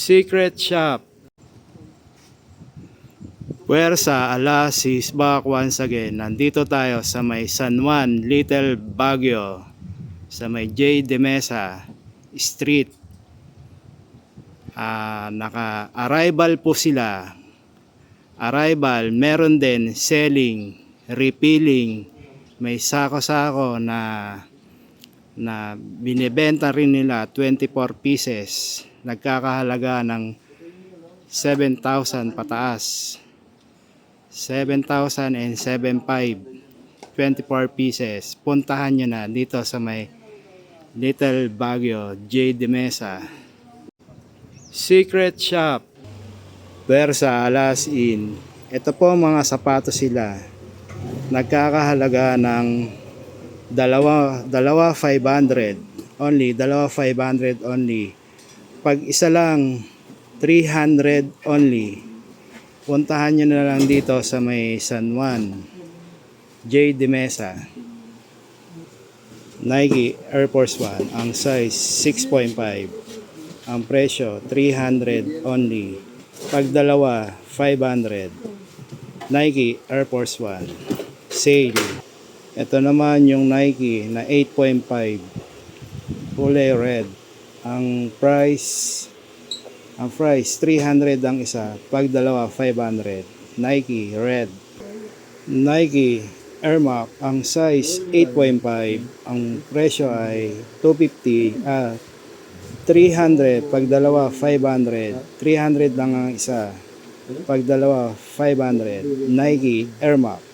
Secret Shop. Puwersa, Alas is back once again. Nandito tayo sa may San Juan, Little Baguio, sa may J. De Mesa Street. Naka-arrival po sila. Arrival, meron din selling, refilling. May sako-sako na binibenta rin nila 24 pieces. Nagkakahalaga ng 7,000 pataas. 7,000 and 7,500, 24 pieces. Puntahan nyo na dito sa may Little Baguio, J. De Mesa. Secret Shop. Puwersa, Alas Inn. Ito po mga sapatos sila. Nagkakahalaga ng dalawa 500 only, dalawa 500 only. Pag isa lang 300 only. Puntahan nyo na lang dito sa may San Juan, J. De Mesa. Nike Air Force 1, ang size 6.5, ang presyo 300 only. Pag dalawa 500. Nike Air Force 1 sale. Ito naman yung Nike na 8.5 kulay red. Ang price 300 ang isa, pag dalawa 500. Nike red. Nike Air Max, ang size 8.5, ang presyo ay 250, 300, pag dalawa 500. 300 lang ang isa, pag dalawa 500. Nike Air Max.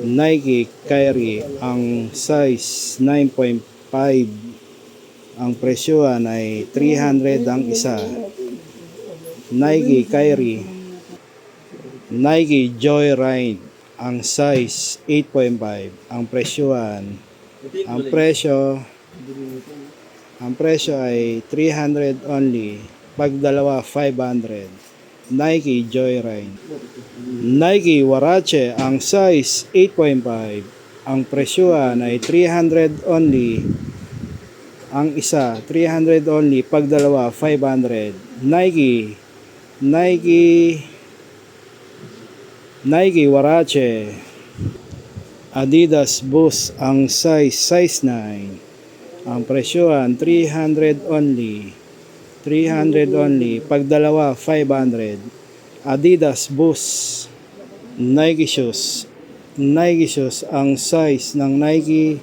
Nike Kyrie, ang size 9.5, ang presyohan ay 300 ang isa. Nike Kyrie. Nike Joyride, ang size 8.5, ang presyohan, ang presyo ay 300 only, pag dalawa 500. Nike Joyride. Nike Huarache, ang size 8.5, ang presyohan ay 300 only, ang isa 300 only, pag dalawa 500. Nike Huarache. Adidas Boost, ang size 9, ang presyohan 300 only, 300 only, pag dalawa 500. Adidas Boost. Nike Shoes, ang size ng Nike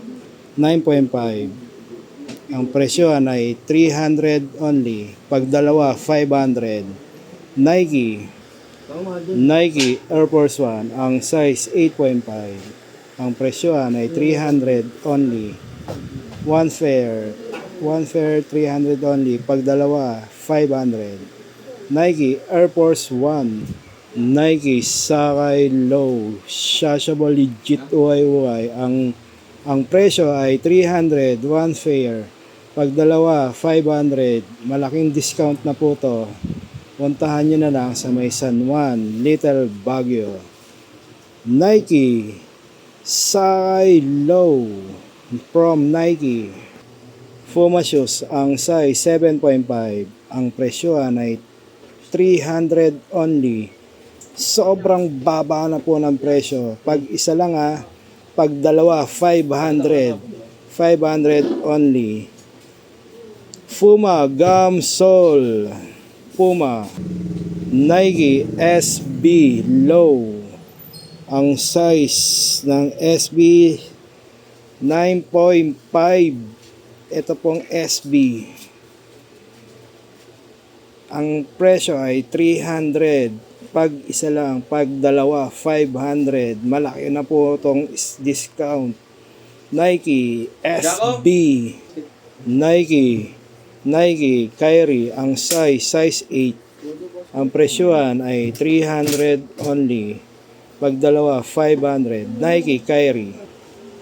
9.5, ang presyohan ay 300 only, pag dalawa 500. Nike Air Force 1, ang size 8.5, ang presyohan ay 300 only. One pair 300 only, pag dalawa 500. Nike Air Force 1. Nike Sakay Low, Shashable Legit UY. Ang presyo ay 300, one pair. Pag dalawa 500, malaking discount na po to. Puntahan nyo na lang sa may San Juan, Little Baguio. Nike Sakay Low from Nike. Puma shoes, ang size 7.5, ang presyohan ay 300 only. Sobrang baba na po ng presyo. Pag isa lang pag dalawa 500. 500 only. Puma Gum Sole. Puma. Nike SB Low. Ang size ng SB 9.5. Ito pong SB. Ang presyo ay 300. Pag isa lang, pag dalawa 500. Malaki na po itong discount. Nike SB. Nike Kyrie, ang size 8. Ang presyohan ay 300 only. Pag dalawa 500. Nike Kyrie.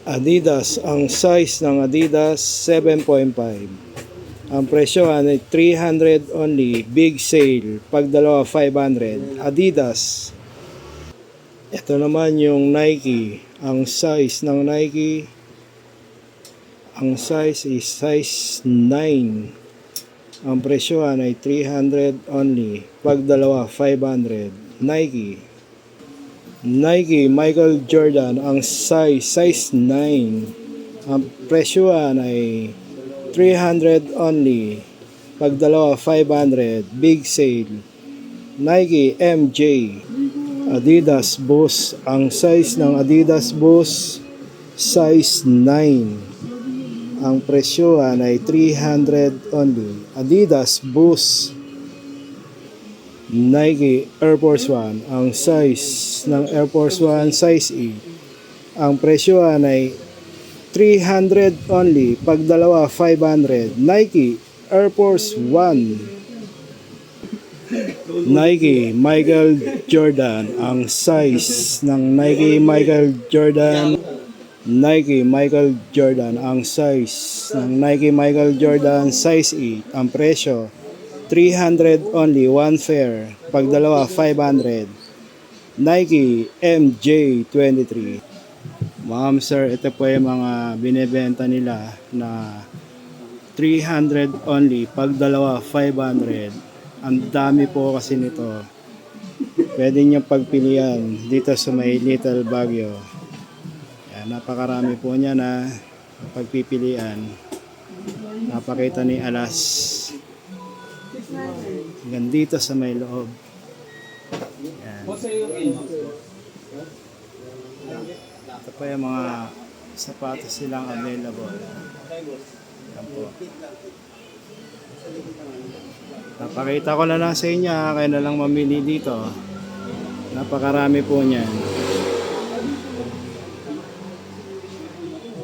Adidas, ang size ng Adidas 7.5. Ang presyohan ay 300 only, big sale. Pag dalawa 500. Adidas Ito naman yung Nike. Ang size ng Nike, ang size is size 9. Ang presyohan ay 300 only. Pag dalawa, 500. Nike. Nike Michael Jordan. Ang size 9. Ang presyohan ay 300 only. Pag dalawa, 500. Big sale. Nike MJ. Adidas Boost. Ang size ng Adidas Boost, size 9. Ang presyohan ay 300 only. Adidas Boost. Nike Air Force 1. Ang size ng Air Force 1, size 8. Ang presyohan ay 300 only. Pag dalawa, 500. Nike Air Force 1. Nike Michael Jordan. Ang size ng Nike Michael Jordan, Nike Michael Jordan. Ang size ng Nike Michael Jordan, size 8. Ang presyo 300 only, one pair. Pag dalawa, 500. Nike MJ23. Ma'am sir, ito po yung mga binebenta nila na 300 only. Pag dalawa, 500. Ang dami po kasi nito. Pwede nyo pagpilian dito sa may Little Baguio. Yan, napakarami po niya na pagpipilian. Napakita ni Alas. Hanggang dito sa may loob. Yan. Ito pa yung mga sapatos silang available. Yan po. Napakita ko na lang sa inyo, kayo na lang mamili dito. Napakarami po niyan.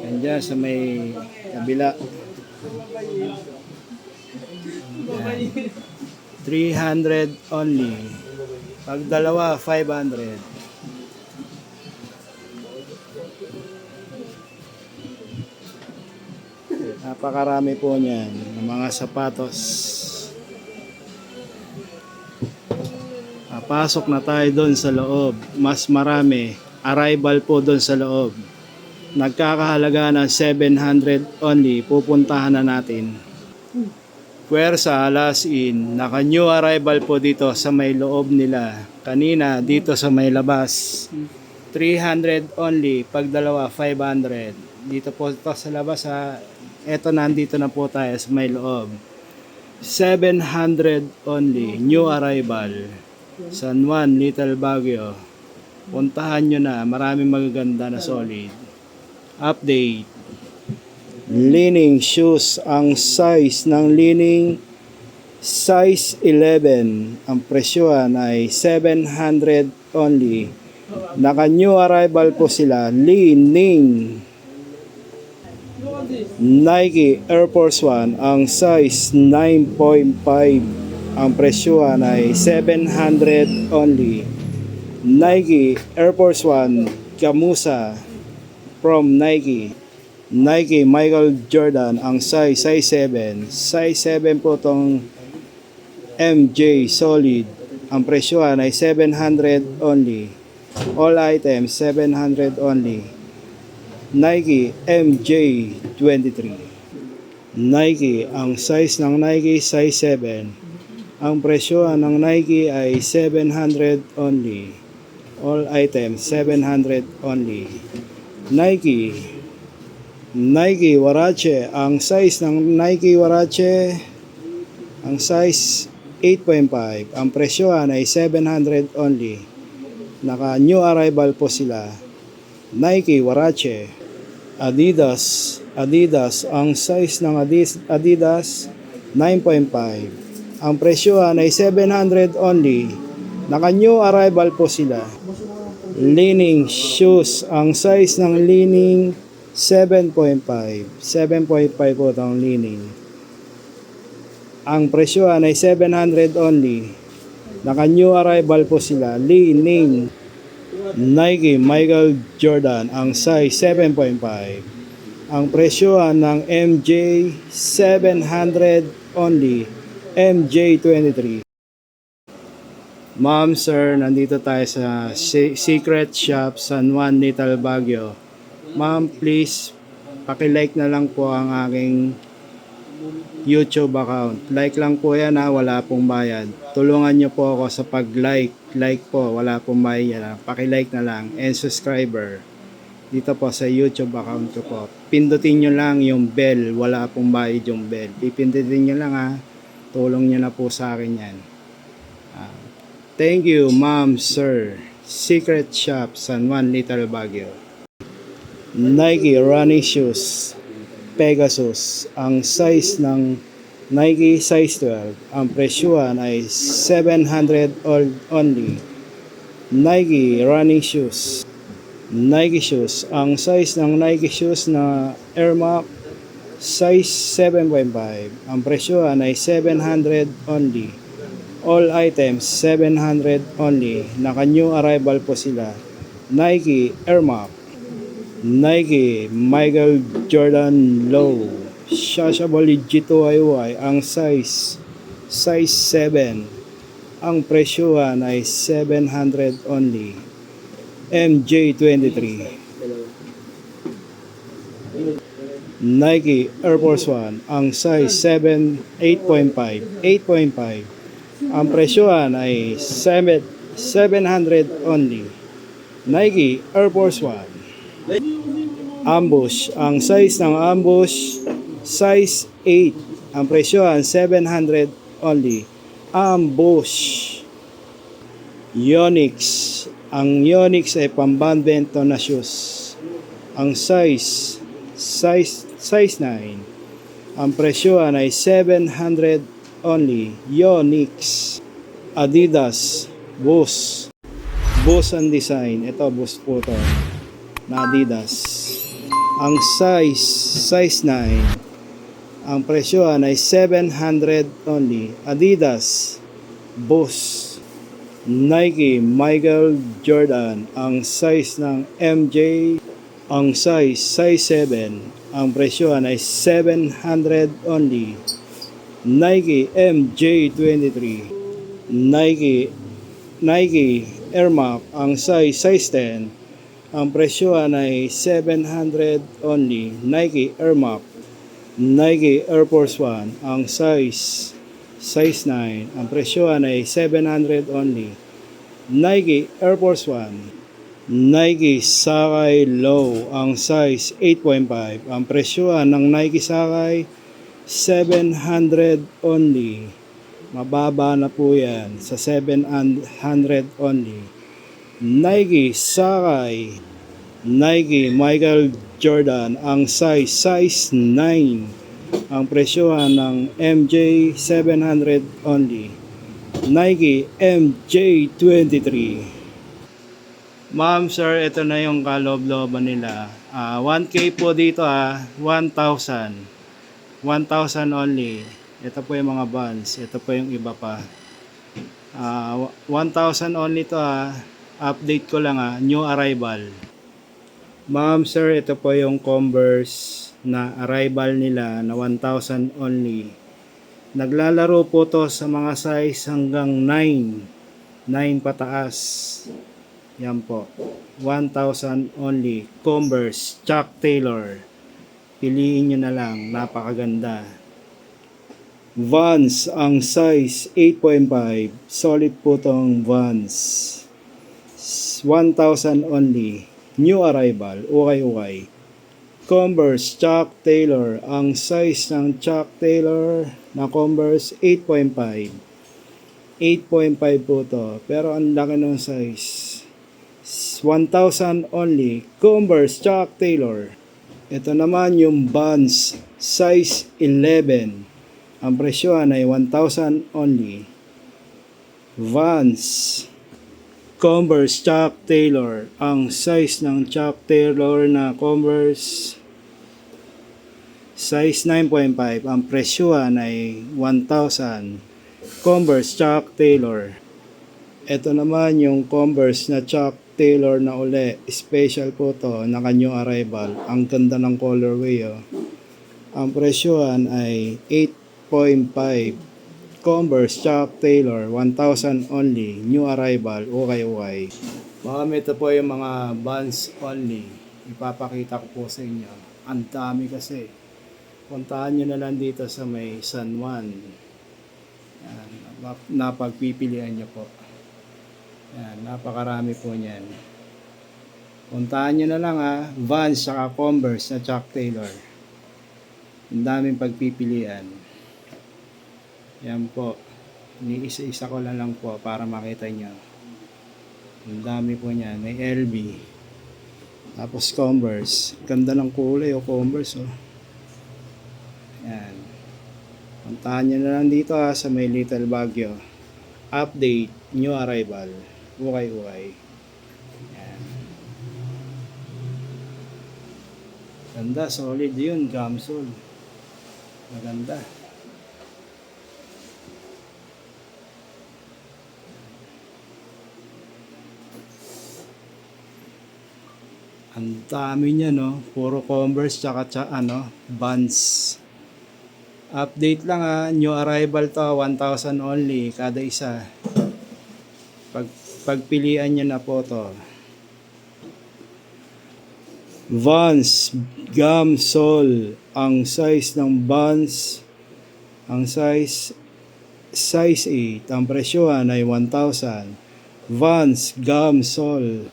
Yan dyan sa may kabila. Yan. 300 only. Pag dalawa, 500. Napakarami po niyan ng mga sapatos. Pasok na tayo doon sa loob. Mas marami. Arrival po doon sa loob. Nagkakahalaga ng 700 only. Pupuntahan na natin. Puwersa, Alas in. Naka new arrival po dito sa may loob nila. Kanina dito sa may labas. 300 only. Pag dalawa, 500. Dito po ito sa labas ha. Eto, nandito na po tayo sa may loob. 700 only. New arrival. San Juan, Little Baguio. Puntahan nyo na. Maraming magaganda na solid. Update. Lining shoes. Ang size ng lining, size 11. Ang presyohan ay 700 only. Naka new arrival po sila. Lining. Nike Air Force 1. Ang size 9.5. Ang presyohan ay 700 only. Nike Air Force 1 Gamusa from Nike. Nike Michael Jordan. Ang size 7. Size 7 po tong MJ Solid. Ang presyohan ay 700 only. All items 700 only. Nike MJ23. Nike. Ang size ng Nike size 7. Ang presyohan ng Nike ay 700 only. All items 700 only. Nike. Nike Huarache. Ang size ng Nike Huarache, ang size 8.5. Ang presyohan ay 700 only. Naka new arrival po sila. Nike Huarache. Adidas. Adidas. Ang size ng Adidas 9.5. Ang presyohan ay 700 only. Naka new arrival po sila. Lining shoes. Ang size ng lining 7.5. 7.5 po itong lining. Ang presyohan ay 700 only. Naka new arrival po sila. Lining. Nike Michael Jordan. Ang size 7.5. Ang presyohan ng MJ 700 only. MJ23. Ma'am, sir, nandito tayo sa Secret Shop San Juan, Little Baguio. Ma'am, please, paki-like na lang po ang aking YouTube account. Like lang po yan ha, wala pong bayad. Tulungan nyo po ako sa pag-like. Like po, wala pong bayad yan. Paki-like na lang. And subscriber. Dito po sa YouTube account ko po. Pindutin nyo lang yung bell. Wala pong bayad yung bell. Pipindutin nyo lang ha. Tulong nyo na po sa akin yan. Thank you, ma'am, sir. Secret Shop, San Juan, Little Baguio. Nike running shoes. Pegasus. Ang size ng Nike size 12. Ang presyuhan ay 700 only. Nike running shoes. Nike shoes. Ang size ng Nike shoes na Air Max size 7.5. Ang presyuhan ay 700 only. All items 700 only. Naka new arrival po sila. Nike Air Max, Nike Michael Jordan Low, Shashabali G2IY. Ang size 7. Ang presyuhan ay 700 only. MJ23. Nike Air Force One. Ang size 8.5. Ang presyuhan ay 700 only. Nike Air Force One. Ambush. Ang size ng Ambush, size 8. Ang presyuhan, 700 only. Ambush. Yonex. Ang Yonex ay pambadminton na shoes. Ang size 9. Ang presyuhan ay 700 only. Yonex. Adidas. Boost. Boost ang design. Ito, Boost po to. Na Adidas. Ang size 9. Ang presyohan ay 700 only. Adidas. Boost. Nike Michael Jordan. Ang size ng MJ. Ang size 7. Ang presyohan ay 700 only. Nike MJ23. Nike Air Max. Ang size 10. Ang presyohan ay 700 only. Nike Air Max. Nike Air Force One. Ang size 9. Ang presyohan ay 700 only. Nike Air Force One. Nike Sacai Low. Ang size 8.5. Ang presyohan ng Nike Sacai 700 only. Mababa na po yan sa 700 only. Nike Sacai. Nike Michael Jordan. Ang size 9. Ang presyohan ng MJ 700 only. Nike MJ23. Ma'am, sir, ito na yung kaloob-looban nila. 1K po dito 1,000. 1,000 only. Ito po yung mga bands. Ito po yung iba pa. 1,000 only to Update ko lang New arrival. Ma'am, sir, ito po yung Converse na arrival nila na 1,000 only. Naglalaro po to sa mga size hanggang 9. 9 pataas. Yan po. 1,000 only. Converse Chuck Taylor. Piliin nyo na lang. Napakaganda. Vans. Ang size 8.5. Solid po tong Vans. 1,000 only. New arrival. Okay. Converse Chuck Taylor. Ang size ng Chuck Taylor na Converse 8.5. 8.5 po to. Pero ang laki ng size. 1,000 only. Converse Chuck Taylor. Ito naman yung Vans size 11. Ang presyohan ay 1,000 only. Vans Converse Chuck Taylor. Ang size ng Chuck Taylor na Converse size 9.5. Ang presyohan ay 1,000. Converse Chuck Taylor. Ito naman yung Converse na Chuck Taylor na uli. Special po to. Naka new arrival. Ang ganda ng colorway. Ang presyohan ay 8.5. Converse Chuck Taylor 1,000 only, new arrival, ukay-ukay. Ito po yung mga Vans only. Ipapakita ko po sa inyo. Ang dami kasi. Puntahan nyo na lang dito sa may San Juan. Yan, napagpipilian nyo po. Yan, napakarami po niyan. Puntahan nyo na lang Vans saka Converse na Chuck Taylor. Ang daming pagpipilian. Yan po. Iniisa-isa ko lang po para makita nyo. Ang dami po niyan. May LB. Tapos Converse. Ganda ng kulay Converse Yan. Puntahan nyo na lang dito sa may Little Baguio. Update, new arrival. Ukay-ukay. Yan. Ganda, solid yun. Gamsol. Maganda. Ang dami niya puro Converse tsaka Vans. Update lang new arrival to, 1,000 only kada isa. Pagpilian niyo na po to. Vans Gamsol, ang size ng Vans, ang size 8, ang presyohan ay 1,000. Vans Gamsol.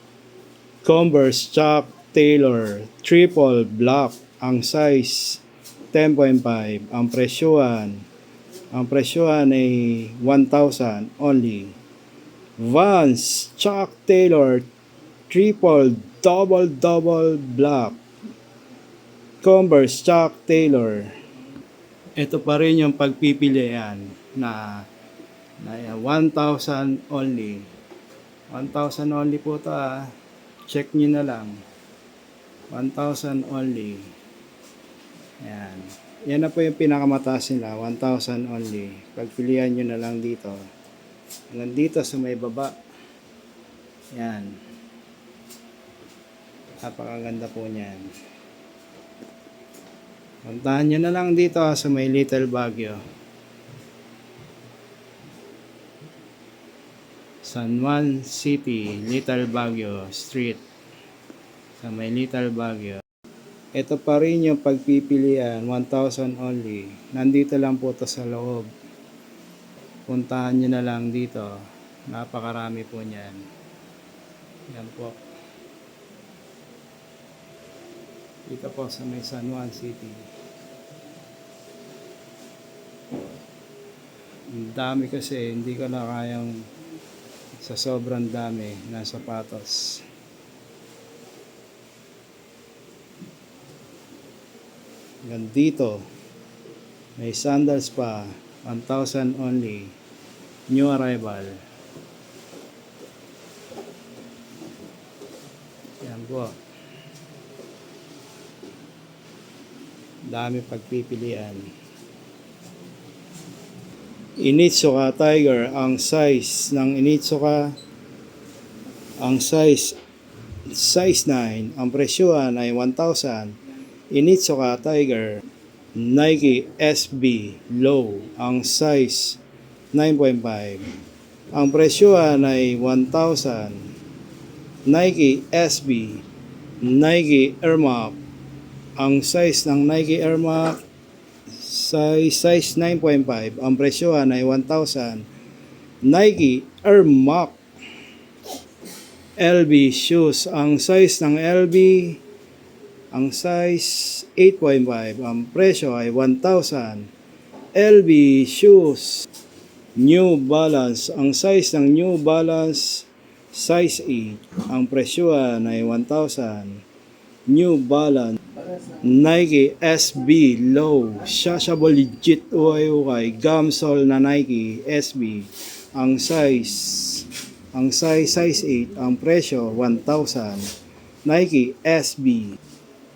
Converse Chuck Taylor triple black, ang size 10.5, ang presyohan ay 1,000 only. Vans Chuck Taylor triple double black, Converse Chuck Taylor. Ito pa rin yung pagpipilian na 1,000 only. 1,000 only po to Check nyo na lang. 1,000 only. Yan. Yan na po yung pinakamataas nila. 1,000 only. Pagpilian nyo na lang dito. Hanggang dito sa may baba. Yan. Napakaganda po niyan. Puntahan nyo na lang dito sa may Little Baguio. San Juan City, Little Baguio Street. Sa may Little Baguio. Ito pa rin yung pagpipilian, 1,000 only. Nandito lang po to sa loob. Puntahan nyo na lang dito. Napakarami po niyan. Yan po. Dito po sa may San Juan City. Ang dami kasi, hindi ko na kayang sa sobrang dami na sapatos. Hanggang dito may sandals pa, 1,000 only, new arrival. Yan po, dami pagpipilian. Onitsuka Tiger, ang size ng Onitsuka, ang size 9, ang presyohan ay 1,000. Onitsuka Tiger Nike SB Low, ang size 9.5, ang presyohan ay 1,000. Nike SB Nike Air Max, ang size ng Nike Air Max size 9.5, ang presyohan ay 1,000. Nike Air Max LB shoes, ang size ng LB, ang size 8.5, ang presyo ay 1,000. LB shoes. New Balance, ang size ng New Balance size 8, ang presyohan ay 1,000. New Balance Nike SB Low, Shashable Legit ukay Gamsol na Nike SB, ang size size 8, ang presyo 1,000. Nike SB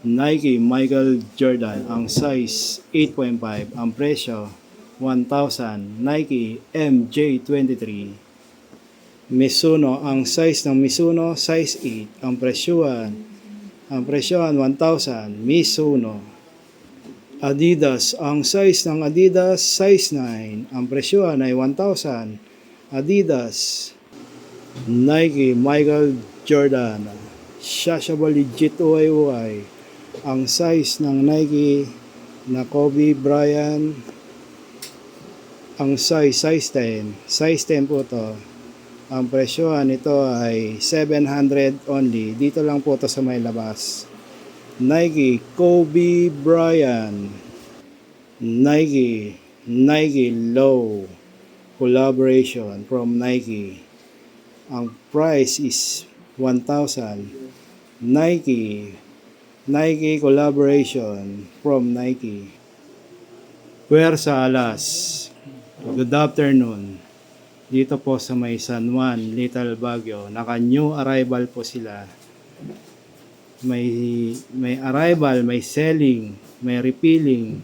Nike Michael Jordan, ang size 8.5, ang presyo 1,000. Nike MJ23 Mizuno, ang size ng Mizuno size 8, ang presyohan 1,000. Mizuno Adidas, ang size ng Adidas, size 9. Ang presyohan ay 1,000. Adidas, Nike, Michael Jordan, Shashable Legit UY. Ang size ng Nike na Kobe Bryant, ang size 10. Size 10 po to. Ang presyohan nito ay 700 only. Dito lang po to sa may labas. Nike, Kobe Bryant, Nike Low collaboration from Nike. Ang price is 1,000. Nike collaboration from Nike. Puwersa Alas. Good afternoon. Dito po sa may San Juan, Little Baguio. Naka new arrival po sila. May arrival, may selling, may refilling.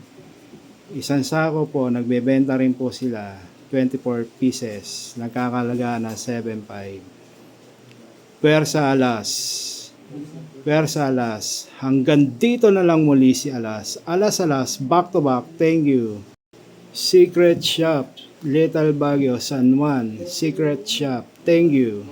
Isang sako po, nagbebenta rin po sila 24 pieces. Nagkakalaga na 7.5. Puwersa Alas. Hanggang dito na lang muli si Alas. Alas, back to back. Thank you. Secret Shop, Little Baguio, San Juan. Secret Shop. Thank you.